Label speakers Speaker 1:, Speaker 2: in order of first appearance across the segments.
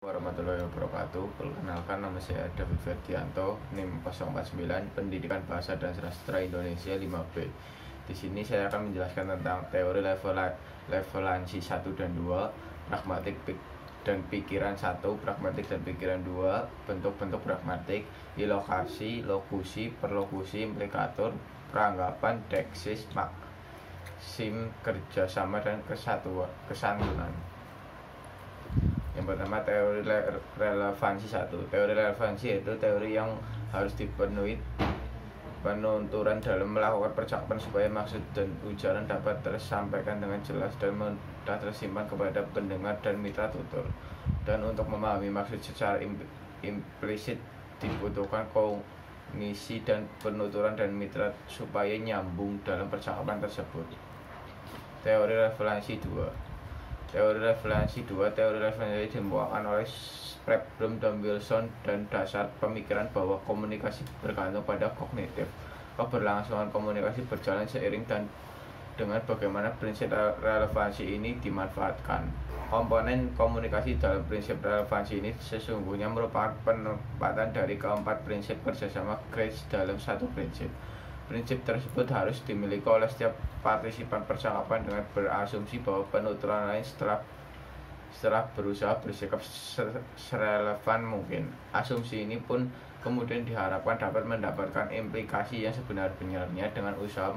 Speaker 1: Warahmatullahi wabarakatuh. Perkenalkan, nama saya David Ferdianto, NIM 049, Pendidikan Bahasa dan Sastra Indonesia 5B. Di sini saya akan menjelaskan tentang teori levelansi 1 dan 2, pragmatik dan pikiran 1, pragmatik dan pikiran 2, bentuk-bentuk pragmatik, ilokasi, lokusi, perlokusi, implikator, peranggapan, deksis, maksim, kerjasama, dan kesantunan. Yang pertama, teori relevansi 1. Teori relevansi yaitu teori yang harus dipenuhi penunturan dalam melakukan percakapan supaya maksud dan ujaran dapat tersampaikan dengan jelas dan mudah tersimpan kepada pendengar dan mitra tutur. Dan untuk memahami maksud secara implisit dibutuhkan kognisi dan penuturan dan mitra supaya nyambung dalam percakapan tersebut. Teori relevansi 2. Teori relevansi dimbawakan oleh Spectrum dan Wilson dan dasar pemikiran bahwa komunikasi bergantung pada kognitif. Keberlangsungan komunikasi berjalan seiring dan dengan bagaimana prinsip relevansi ini dimanfaatkan. Komponen komunikasi dalam prinsip relevansi ini sesungguhnya merupakan penempatan dari keempat prinsip kerjasama Grace dalam satu prinsip. Prinsip tersebut harus dimiliki oleh setiap partisipan percakapan dengan berasumsi bahwa penuturan lain setelah berusaha bersikap serelevan mungkin. Asumsi ini pun kemudian diharapkan dapat mendapatkan implikasi yang sebenar-benarnya dengan usaha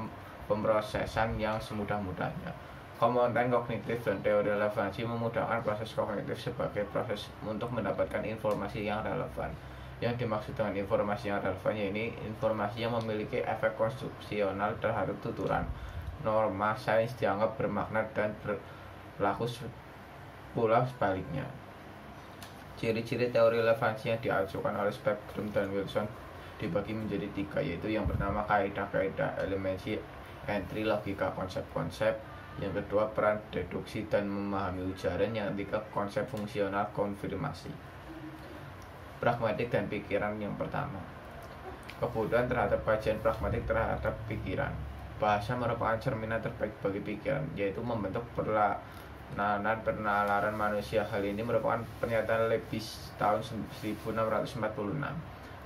Speaker 1: pemrosesan yang semudah-mudahnya. Komponen kognitif dan teori relevansi memudahkan proses kognitif sebagai proses untuk mendapatkan informasi yang relevan. Yang dimaksud dengan informasi yang relevan yaitu informasi yang memiliki efek konstruksional terhadap tuturan. Norma sains dianggap bermakna dan berlaku pula sebaliknya. Ciri-ciri teori relevansi yang diajukan oleh Spectrum dan Wilson dibagi menjadi 3, yaitu yang pertama kaidah-kaidah elemensi entry, logika konsep-konsep. Yang kedua peran deduksi dan memahami ujaran. Yang ketiga konsep fungsional konfirmasi. Pragmatik dan pikiran. Yang pertama, kebutuhan terhadap kajian pragmatik terhadap pikiran. Bahasa merupakan cerminan terbaik bagi pikiran, yaitu membentuk penalaran manusia. Hal ini merupakan pernyataan Leibniz tahun 1646.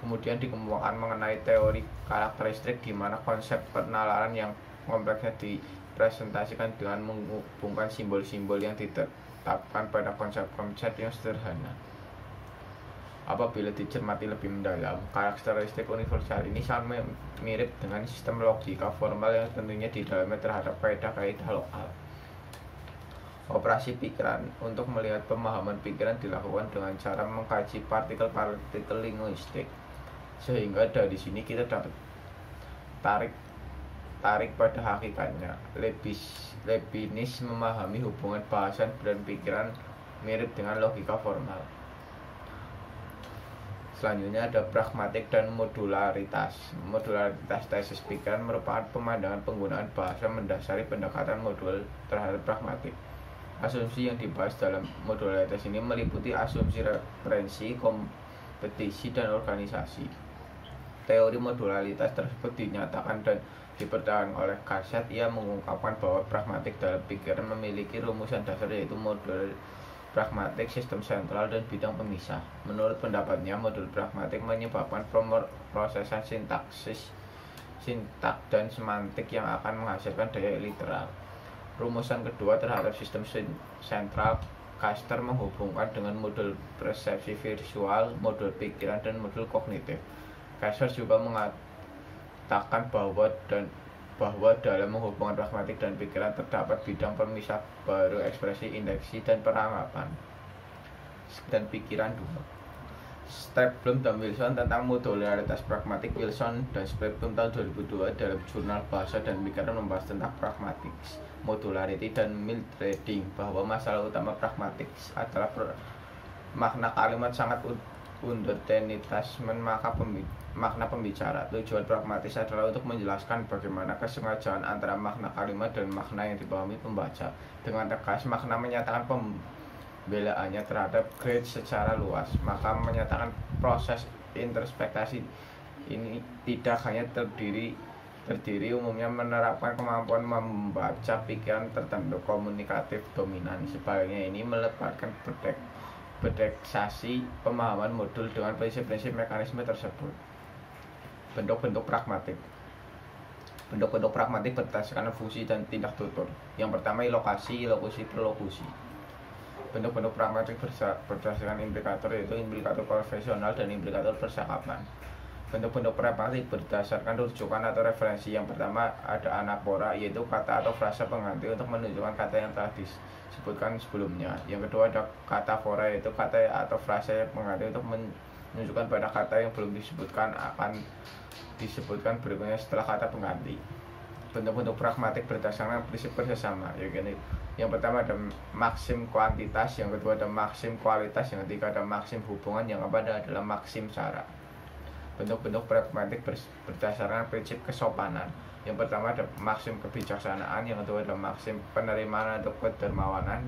Speaker 1: Kemudian dikemukakan mengenai teori karakteristik, di mana konsep penalaran yang kompleksnya dipresentasikan dengan menghubungkan simbol-simbol yang ditetapkan pada konsep-konsep yang sederhana. Apabila dicermati lebih mendalam, karakteristik universal ini sangat mirip dengan sistem logika formal yang tentunya di dalamnya terhadap kaidah-kaidah lokal. Operasi pikiran. Untuk melihat pemahaman pikiran dilakukan dengan cara mengkaji partikel-partikel linguistik, sehingga dari sini kita dapat tarik pada hakikatnya. Leibniz memahami hubungan bahasa dan pikiran mirip dengan logika formal. Selanjutnya ada pragmatik dan modularitas. Modularitas tesis pikiran merupakan pemandangan penggunaan bahasa mendasari pendekatan modul terhadap pragmatik. Asumsi yang dibahas dalam modularitas ini meliputi asumsi referensi, kompetisi, dan organisasi. Teori modularitas tersebut dinyatakan dan dipertahankan oleh Cassatt. Ia mengungkapkan bahwa pragmatik dalam pikiran memiliki rumusan dasar, yaitu modul pragmatik, sistem sentral, dan bidang pemisah. Menurut pendapatnya, modul pragmatik menyebabkan prosesan sintaksis, sintak, dan semantik yang akan menghasilkan daya literal. Rumusan kedua terhadap sistem sentral, Cassatt menghubungkan dengan modul persepsi visual, modul pikiran, dan modul kognitif. Cassatt juga mengatakan bahwa dalam menghubungkan pragmatik dan pikiran terdapat bidang pemisah baru, ekspresi, indeksi, dan peranggapan dan pikiran 2. Spectrum dan Wilson tentang modularitas pragmatik. Wilson dan Spectrum tahun 2002 dalam jurnal Bahasa dan Pikiran membahas tentang pragmatics, modularity, dan mildreading, bahwa masalah utama pragmatics adalah makna kalimat sangat undertenitas makna pembicara. Tujuan pragmatis adalah untuk menjelaskan bagaimana kesengajaan antara makna kalimat dan makna yang dipahami pembaca. Dengan tegas, makna menyatakan pembelaannya terhadap grade secara luas. Maka menyatakan proses introspeksi ini tidak hanya terdiri umumnya menerapkan kemampuan membaca pikiran tertentu komunikatif dominan. Sebaliknya ini melebatkan berdeksasi pemahaman modul dengan prinsip-prinsip mekanisme tersebut. Bentuk-bentuk pragmatik. Bentuk-bentuk pragmatik berdasarkan fungsi dan tindak tutur. Yang pertama ilokasi, ilokusi, perlokusi. Bentuk-bentuk pragmatik berdasarkan implikator yaitu implikator konvensional dan implikator percakapan. Bentuk-bentuk pragmatik berdasarkan rujukan atau referensi. Yang pertama ada anafora, yaitu kata atau frasa pengganti untuk menunjukkan kata yang telah disebutkan sebelumnya. Yang kedua ada katafora, yaitu kata atau frasa yang pengganti untuk menunjukkan pada kata yang belum disebutkan akan disebutkan berikutnya setelah kata pengganti. Bentuk-bentuk pragmatik berdasarkan prinsip kerjasama. Yang pertama ada maksim kuantitas, yang kedua ada maksim kualitas, yang ketiga ada maksim hubungan, yang keempat adalah maksim cara. Bentuk-bentuk pragmatik berdasarkan prinsip kesopanan. Yang pertama ada maksim kebijaksanaan, yang kedua adalah maksim penerimaan atau kedermawanan,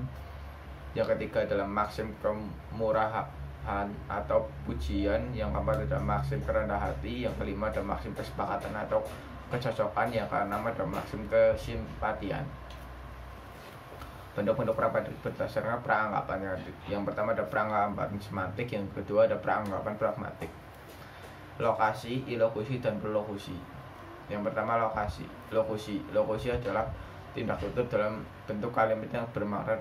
Speaker 1: yang ketiga adalah maksim kemurahan atau pujian, yang keempat adalah maksim kerendah hati, yang kelima adalah maksim kesepakatan atau kecocokan, yang keenam adalah maksim kesimpatian. Bentuk-bentuk pragmatik berdasarkan peranggapan. Yang pertama ada peranggapan semantik, yang kedua ada peranggapan pragmatik. Lokasi, ilokusi, dan perlokusi. Yang pertama lokasi. Lokusi adalah tindak tutur dalam bentuk kalimat yang bermakna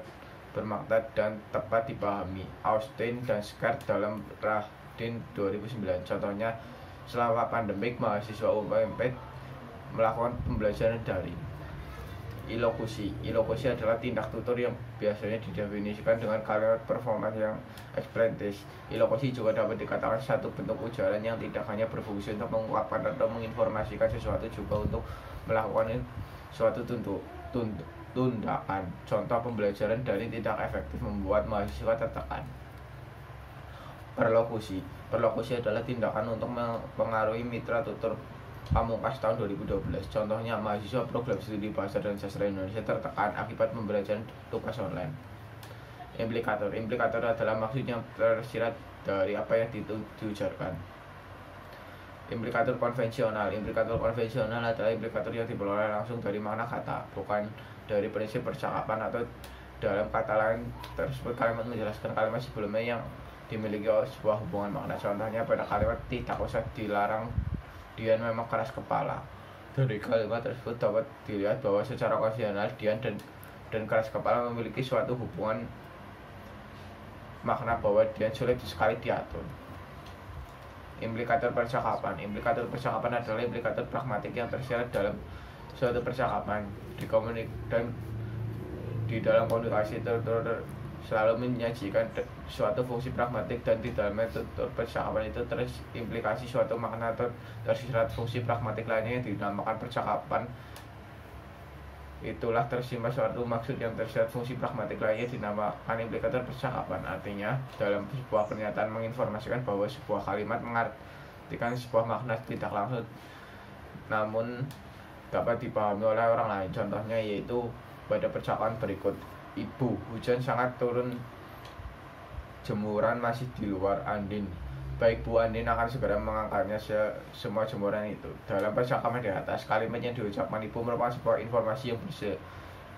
Speaker 1: dan tepat dipahami. Austin dan Scott dalam Radin 2009. Contohnya, selama pandemik mahasiswa UMP melakukan pembelajaran daring. Ilokusi adalah tindak tutur yang biasanya didefinisikan dengan kalimat performance yang ekspresif. Ilokusi juga dapat dikatakan satu bentuk ujaran yang tidak hanya berfungsi untuk mengungkapkan atau menginformasikan sesuatu, juga untuk melakukan suatu tundakan. Contoh pembelajaran daring tidak efektif membuat mahasiswa tertekan. Perlokusi adalah tindakan untuk mempengaruhi mitra tutur pamungkas tahun 2012. Contohnya, mahasiswa program studi bahasa dan sastra Indonesia tertekan akibat pembelajaran tugas online. Implikator adalah maksud yang tersirat dari apa yang diujarkan. Implikator konvensional adalah implikator yang diperoleh langsung dari makna kata, bukan dari prinsip percakapan, atau dalam kata lain tersebut kalimat menjelaskan kalimat sebelumnya yang dimiliki sebuah hubungan makna. Contohnya pada kalimat tidak usah dilarang, Dian memang keras kepala. Dari kalimat tersebut dapat dilihat bahwa secara konvensional Dian dan keras kepala memiliki suatu hubungan makna bahwa Dian sulit sekali diatur. Implikator percakapan adalah implikator pragmatik yang tersirat dalam suatu percakapan. Di dalam komunikasi tutur selalu menyajikan suatu fungsi pragmatik, dan di dalam tutur percakapan itu terimplikasi suatu makna atau tersirat fungsi pragmatik lainnya yang dinamakan percakapan. Itulah tersimpan suatu maksud yang tersirat fungsi pragmatik lainnya dinamakan implikator percakapan. Artinya, dalam sebuah pernyataan menginformasikan bahwa sebuah kalimat mengartikan sebuah makna tidak langsung namun dapat dipahami oleh orang lain. Contohnya yaitu pada percakapan berikut. Ibu, hujan sangat turun, jemuran masih di luar. Andin, baik Bu, Andin akan segera mengangkatnya semua jemuran itu. Dalam percakapan di atas, kalimat yang diucapkan Ibu merupakan sebuah informasi yang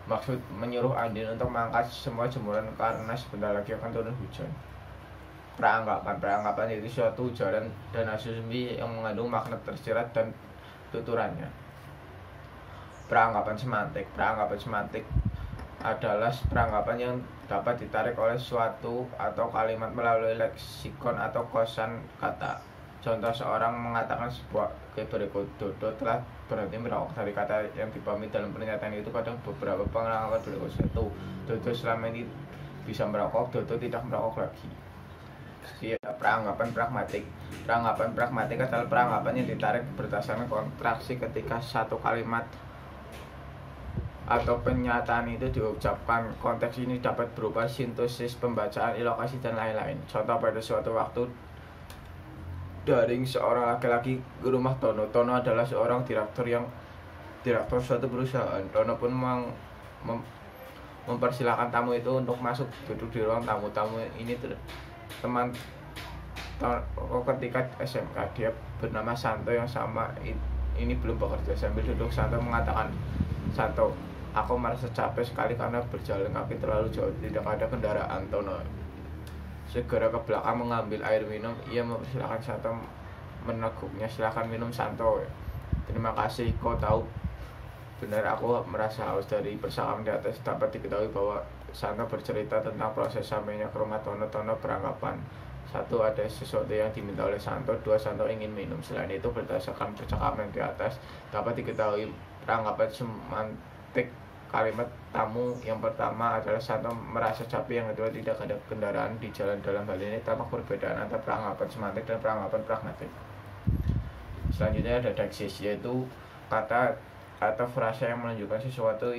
Speaker 1: maksud menyuruh Andin untuk mengangkat semua jemuran karena sebentar lagi akan turun hujan. Peranggapan yaitu suatu ujaran dan asumsi yang mengandung makna tersirat dan tuturannya. Peranggapan semantik adalah peranggapan yang dapat ditarik oleh suatu atau kalimat melalui leksikon atau kosan kata. Contoh, seorang mengatakan sebuah berikut, Dodo telah berhenti merokok. Dari kata yang dipahami dalam pernyataan itu kadang beberapa peranggapan berikut. 1. Dodo selama ini bisa merokok, Dodo tidak merokok lagi. Peranggapan pragmatik adalah peranggapan yang ditarik berdasarkan kontraksi ketika satu kalimat atau pernyataan itu diucapkan. Konteks ini dapat berupa sintesis, pembacaan, ilokasi, dan lain-lain. Contoh, pada suatu waktu daring seorang laki-laki ke rumah Tono. Tono adalah seorang direktur suatu perusahaan. Tono pun mempersilahkan tamu itu untuk masuk duduk di ruang tamu. Tamu ini teman Tono ketika SMK. Dia bernama Santo yang sama ini belum bekerja. Sambil duduk, Santo mengatakan, Santo, aku merasa capek sekali karena berjalan kaki terlalu jauh, tidak ada kendaraan. Tono, segera ke belakang mengambil air minum. Ia mempersilahkan Santo meneguknya. Silakan minum Santo. Terima kasih, kau tahu benar aku merasa haus. Dari percakapan di atas dapat diketahui bahwa Santo bercerita tentang proses sampainya ke rumah Tono. Tono beranggapan, satu, ada sesuatu yang diminta oleh Santo. Dua, Santo ingin minum. Selain itu, berdasarkan percakapan di atas dapat diketahui peranggapan semantik kalimat tamu. Yang pertama adalah Santo merasa capek, yang kedua tidak ada kendaraan di jalan. Dalam hal ini tampak perbedaan antara peranggapan semantik dan peranggapan pragmatik. Selanjutnya ada deksis, yaitu kata atau frasa yang menunjukkan sesuatu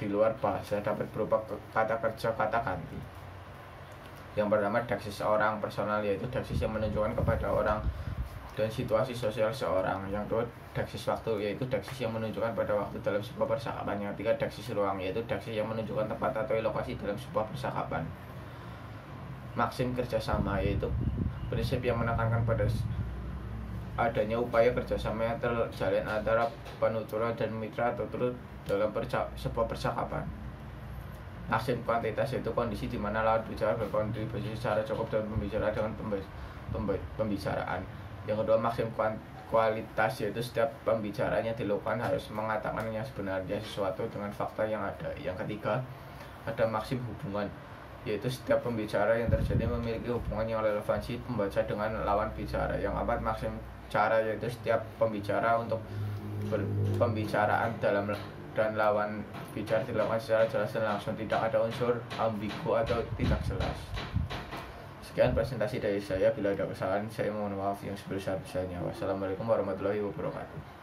Speaker 1: di luar bahasa, dapat berupa kata kerja, kata ganti. Yang pertama deksis orang personal, yaitu deksis yang menunjukkan kepada orang dan situasi sosial seorang. Yang kedua deksis waktu, yaitu deksis yang menunjukkan pada waktu dalam sebuah percakapan. Yang ketiga deksis ruang, yaitu deksis yang menunjukkan tempat atau lokasi dalam sebuah percakapan. Maksim kerjasama, yaitu prinsip yang menekankan pada adanya upaya kerjasama yang terjalin antara penutur dan mitra atau turut dalam sebuah percakapan. Maksim kuantitas, yaitu kondisi di mana lawan bicara berkontribusi secara cukup dalam pembicaraan dengan pembicaraan. Yang kedua maksim kualitas, yaitu setiap pembicaranya dilakukan harus mengatakan yang sebenarnya sesuatu dengan fakta yang ada. Yang ketiga ada maksim hubungan, yaitu setiap pembicara yang terjadi memiliki hubungan yang relevansi pembaca dengan lawan bicara. Yang keempat maksim cara, yaitu setiap pembicara untuk pembicaraan dalam dan lawan bicara dilakukan secara jelas dan langsung, tidak ada unsur ambigu atau tidak jelas. Sekian presentasi dari saya. Bila ada kesalahan, saya mohon maaf yang sebesar-besarnya. Wassalamualaikum warahmatullahi wabarakatuh.